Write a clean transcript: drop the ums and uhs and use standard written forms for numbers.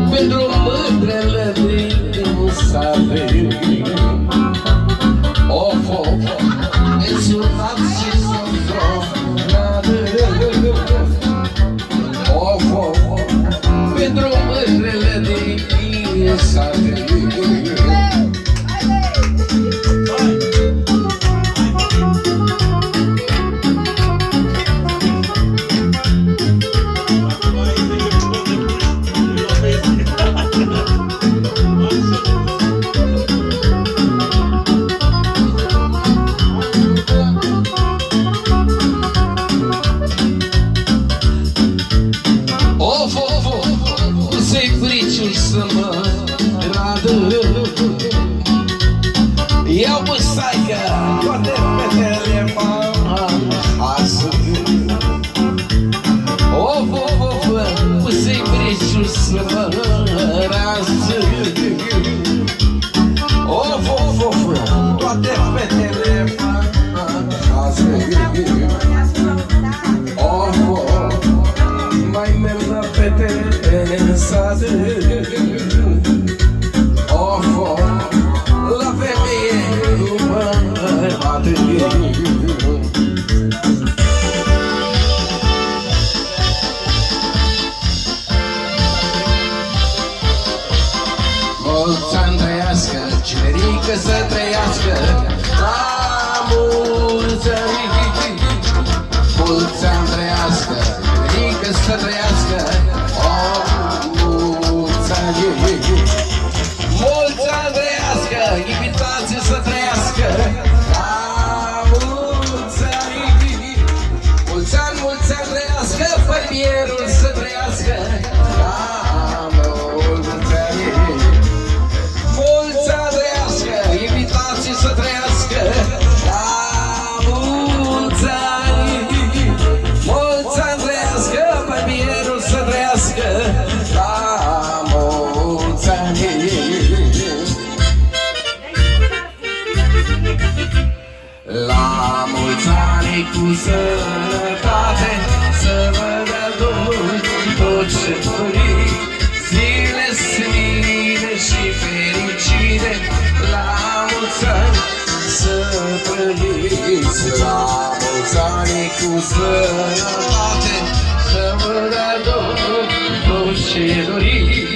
Pentru mândrele din sate. Insultat și sozonate. Pentru mândrele din sate. Să-i friciul să mă radă. Iau băsaică, toate fetele mă asă. Să-i friciul să mă rază. Toate fetele mă asă. Mai merg la fetele în sate. La femeie nu mă bate. Mulți ani trăiască, cinerică să trăiască. La mulți ani. Mulți ani trăiască, cinerică să trăiască. Mulți ani. Mulți ani trăiască, invitații să trăiască. La mulți ani. Mulți ani trăiască, fermierul să trăiască. La mulți ani. Mulți ani trăiască, invitații să trăiască. La mulți ani. Mulți ani trăiască, fermierul să trăiască. La mulți ani. La mulți ani cu sănătate, să vă dea Domnul tot ce doriți. Zile senine și fericire, la mulți ani să trăiți. La mulți ani cu sănătate, să vă dea Domnul tot ce doriți.